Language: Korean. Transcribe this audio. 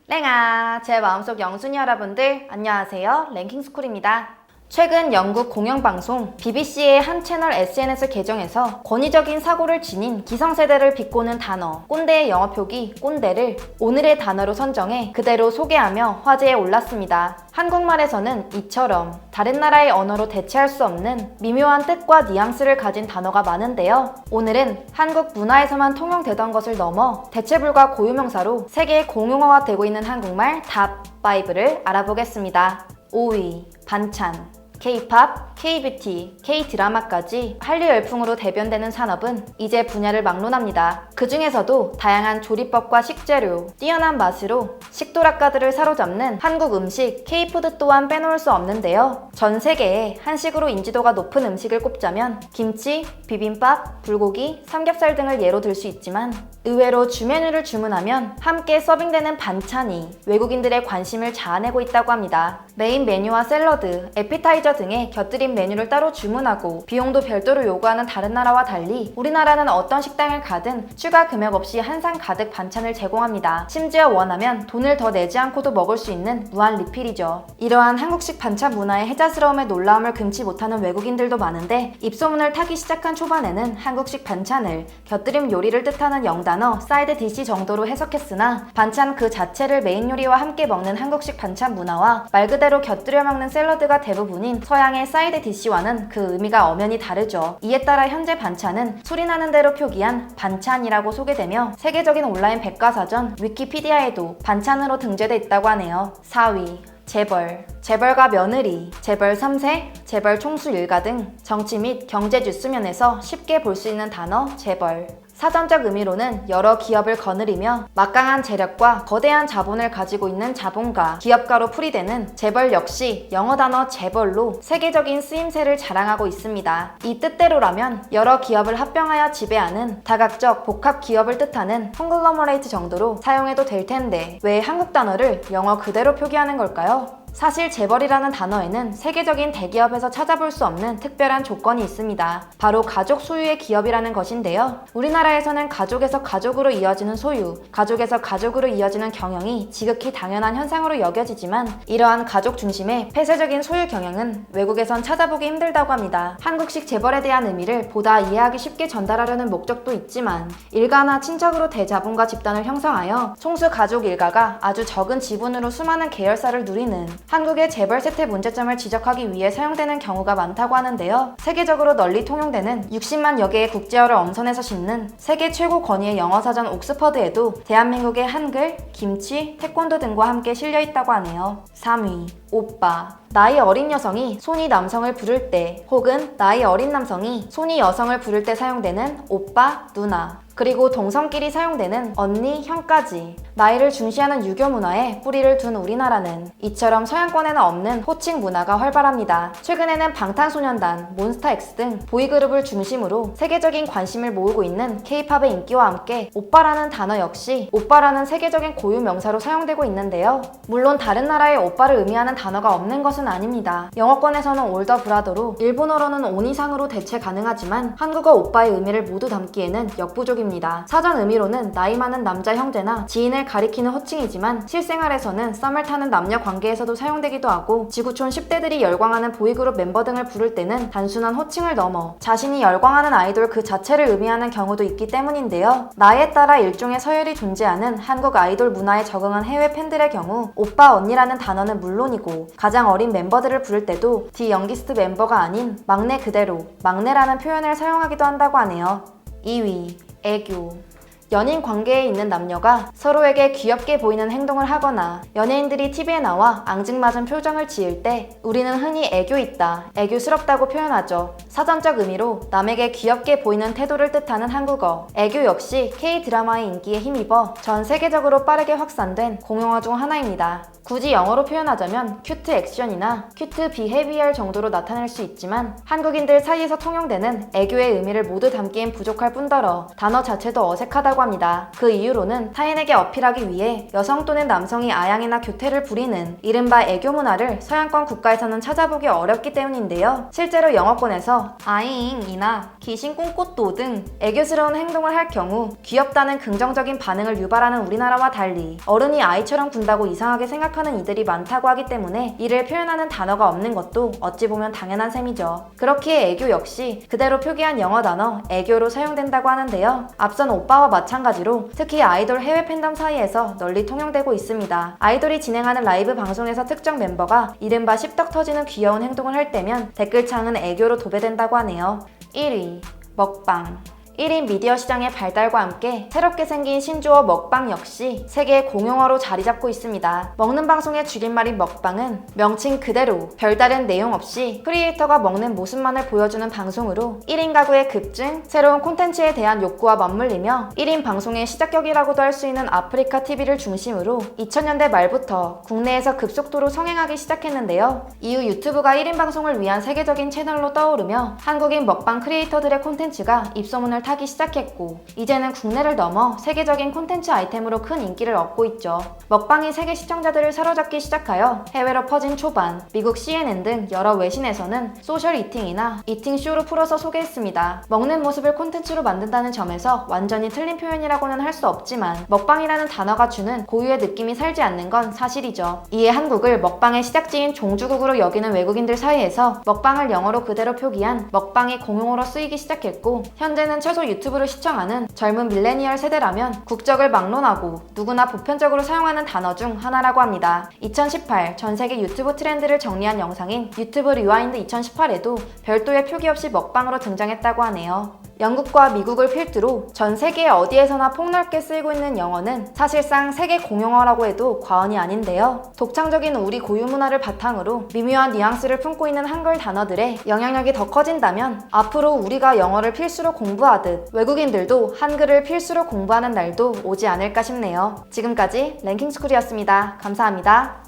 랭아, 제 마음속 영순이 여러분들 안녕하세요. 랭킹스쿨입니다. 최근 영국 공영방송 BBC의 한 채널 SNS 계정에서 권위적인 사고를 지닌 기성세대를 비꼬는 단어 꼰대의 영어 표기 꼰대를 오늘의 단어로 선정해 그대로 소개하며 화제에 올랐습니다. 한국말에서는 이처럼 다른 나라의 언어로 대체할 수 없는 미묘한 뜻과 뉘앙스를 가진 단어가 많은데요. 오늘은 한국 문화에서만 통용되던 것을 넘어 대체불가 고유명사로 세계 공용어가 되고 있는 한국말 탑 5를 알아보겠습니다. 5위 반찬. K-팝, K-뷰티, K-드라마까지 한류 열풍으로 대변되는 산업은 이제 분야를 막론합니다. 그 중에서도 다양한 조리법과 식재료, 뛰어난 맛으로 식도락가들을 사로잡는 한국 음식, K-푸드 또한 빼놓을 수 없는데요. 전 세계에 한식으로 인지도가 높은 음식을 꼽자면 김치, 비빔밥, 불고기, 삼겹살 등을 예로 들 수 있지만 의외로 주 메뉴를 주문하면 함께 서빙되는 반찬이 외국인들의 관심을 자아내고 있다고 합니다. 메인 메뉴와 샐러드, 에피타이저 등의 곁들임 메뉴를 따로 주문하고 비용도 별도로 요구하는 다른 나라와 달리 우리나라는 어떤 식당을 가든 추가 금액 없이 한 상 가득 반찬을 제공합니다. 심지어 원하면 돈을 더 내지 않고도 먹을 수 있는 무한 리필이죠. 이러한 한국식 반찬 문화의 혜자스러움에 놀라움을 금치 못하는 외국인들도 많은데 입소문을 타기 시작한 초반에는 한국식 반찬을 곁들임 요리를 뜻하는 영단어 사이드 디시 정도로 해석했으나 반찬 그 자체를 메인 요리와 함께 먹는 한국식 반찬 문화와 말 그대로 곁들여 먹는 샐러드가 대부분인 서양의 사이드 디시와는 그 의미가 엄연히 다르죠. 이에 따라 현재 반찬은 소리나는 대로 표기한 반찬이라고 소개되며 세계적인 온라인 백과사전 위키피디아에도 반찬으로 등재돼 있다고 하네요. 4위 재벌, 재벌가 며느리, 재벌 3세, 재벌 총수 일가 등 정치 및 경제 뉴스면에서 쉽게 볼 수 있는 단어 재벌. 사전적 의미로는 여러 기업을 거느리며 막강한 재력과 거대한 자본을 가지고 있는 자본가, 기업가로 풀이되는 재벌 역시 영어 단어 재벌로 세계적인 쓰임새를 자랑하고 있습니다. 이 뜻대로라면 여러 기업을 합병하여 지배하는 다각적 복합 기업을 뜻하는 콩글러머레이트 정도로 사용해도 될 텐데 왜 한국 단어를 영어 그대로 표기하는 걸까요? 사실 재벌이라는 단어에는 세계적인 대기업에서 찾아볼 수 없는 특별한 조건이 있습니다. 바로 가족 소유의 기업이라는 것인데요. 우리나라에서는 가족에서 가족으로 이어지는 소유, 가족에서 가족으로 이어지는 경영이 지극히 당연한 현상으로 여겨지지만 이러한 가족 중심의 폐쇄적인 소유 경영은 외국에선 찾아보기 힘들다고 합니다. 한국식 재벌에 대한 의미를 보다 이해하기 쉽게 전달하려는 목적도 있지만 일가나 친척으로 대자본가 집단을 형성하여 총수 가족 일가가 아주 적은 지분으로 수많은 계열사를 누리는 한국의 재벌 세태 문제점을 지적하기 위해 사용되는 경우가 많다고 하는데요. 세계적으로 널리 통용되는 60만여 개의 국제어를 엄선해서 싣는 세계 최고 권위의 영어사전 옥스퍼드에도 대한민국의 한글, 김치, 태권도 등과 함께 실려 있다고 하네요. 3위 오빠. 나이 어린 여성이 손이 남성을 부를 때 혹은 나이 어린 남성이 손이 여성을 부를 때 사용되는 오빠, 누나. 그리고 동성끼리 사용되는 언니, 형까지. 나이를 중시하는 유교 문화에 뿌리를 둔 우리나라는 이처럼 서양권에는 없는 호칭 문화가 활발합니다. 최근에는 방탄소년단, 몬스타엑스 등 보이그룹을 중심으로 세계적인 관심을 모으고 있는 K-팝의 인기와 함께 오빠라는 단어 역시 오빠라는 세계적인 고유 명사로 사용되고 있는데요. 물론 다른 나라의 오빠를 의미하는 단어가 없는 것은 아닙니다. 영어권에서는 올더 브라더로 일본어로는 오니상으로 대체 가능하지만 한국어 오빠의 의미를 모두 담기에는 역부족입니다. 사전 의미로는 나이 많은 남자 형제나 지인을 가리키는 호칭이지만 실생활에서는 썸을 타는 남녀 관계에서도 사용되기도 하고 지구촌 10대들이 열광하는 보이그룹 멤버 등을 부를 때는 단순한 호칭을 넘어 자신이 열광하는 아이돌 그 자체를 의미하는 경우도 있기 때문인데요. 나이에 따라 일종의 서열이 존재하는 한국 아이돌 문화에 적응한 해외 팬들의 경우 오빠, 언니라는 단어는 물론이고 가장 어린 멤버들을 부를 때도 디 영기스트 멤버가 아닌 막내 그대로 막내라는 표현을 사용하기도 한다고 하네요. 2위 애교. 연인 관계에 있는 남녀가 서로에게 귀엽게 보이는 행동을 하거나 연예인들이 TV에 나와 앙증맞은 표정을 지을 때 우리는 흔히 애교 있다, 애교스럽다고 표현하죠. 사전적 의미로 남에게 귀엽게 보이는 태도를 뜻하는 한국어. 애교 역시 K-드라마의 인기에 힘입어 전 세계적으로 빠르게 확산된 공용어 중 하나입니다. 굳이 영어로 표현하자면 큐트 액션이나 큐트 비헤비얼 정도로 나타낼 수 있지만 한국인들 사이에서 통용되는 애교의 의미를 모두 담기엔 부족할 뿐더러 단어 자체도 어색하다고 한다고 합니다. 그 이유로는 타인에게 어필하기 위해 여성 또는 남성이 아양이나 교태를 부리는 이른바 애교 문화를 서양권 국가에서는 찾아보기 어렵기 때문인데요. 실제로 영어권에서 아잉이나 귀신 꿈꽃도 등 애교스러운 행동을 할 경우 귀엽다는 긍정적인 반응을 유발하는 우리나라와 달리 어른이 아이처럼 군다고 이상하게 생각하는 이들이 많다고 하기 때문에 이를 표현하는 단어가 없는 것도 어찌 보면 당연한 셈이죠. 그렇기에 애교 역시 그대로 표기한 영어 단어 애교로 사용된다고 하는데요. 앞선 오빠와 마찬가지로 특히 아이돌 해외 팬덤 사이에서 널리 통용되고 있습니다. 아이돌이 진행하는 라이브 방송에서 특정 멤버가 이른바 십덕 터지는 귀여운 행동을 할 때면 댓글창은 애교로 도배된다고 하네요. 1위 먹방. 1인 미디어 시장의 발달과 함께 새롭게 생긴 신조어 먹방 역시 세계의 공용어로 자리 잡고 있습니다. 먹는 방송의 줄임말인 먹방은 명칭 그대로 별다른 내용 없이 크리에이터가 먹는 모습만을 보여주는 방송으로 1인 가구의 급증, 새로운 콘텐츠에 대한 욕구와 맞물리며 1인 방송의 시작격이라고도 할 수 있는 아프리카 TV를 중심으로 2000년대 말부터 국내에서 급속도로 성행하기 시작했는데요. 이후 유튜브가 1인 방송을 위한 세계적인 채널로 떠오르며 한국인 먹방 크리에이터들의 콘텐츠가 입소문을 타기 시작했고 이제는 국내를 넘어 세계적인 콘텐츠 아이템으로 큰 인기를 얻고 있죠. 먹방이 세계 시청자들을 사로잡기 시작하여 해외로 퍼진 초반 미국 CNN 등 여러 외신에서는 소셜 이팅이나 이팅쇼로 풀어서 소개했습니다. 먹는 모습을 콘텐츠로 만든다는 점에서 완전히 틀린 표현이라고는 할 수 없지만 먹방이라는 단어가 주는 고유의 느낌이 살지 않는 건 사실이죠. 이에 한국을 먹방의 시작지인 종주국으로 여기는 외국인들 사이에서 먹방을 영어로 그대로 표기한 먹방이 공용어로 쓰이기 시작했고 현재는 최소 유튜브를 시청하는 젊은 밀레니얼 세대라면 국적을 막론하고 누구나 보편적으로 사용하는 단어 중 하나라고 합니다. 2018 전세계 유튜브 트렌드를 정리한 영상인 유튜브 리와인드 2018에도 별도의 표기 없이 먹방으로 등장했다고 하네요. 영국과 미국을 필두로 전 세계 어디에서나 폭넓게 쓰이고 있는 영어는 사실상 세계 공용어라고 해도 과언이 아닌데요. 독창적인 우리 고유 문화를 바탕으로 미묘한 뉘앙스를 품고 있는 한글 단어들의 영향력이 더 커진다면 앞으로 우리가 영어를 필수로 공부하듯 외국인들도 한글을 필수로 공부하는 날도 오지 않을까 싶네요. 지금까지 랭킹스쿨이었습니다. 감사합니다.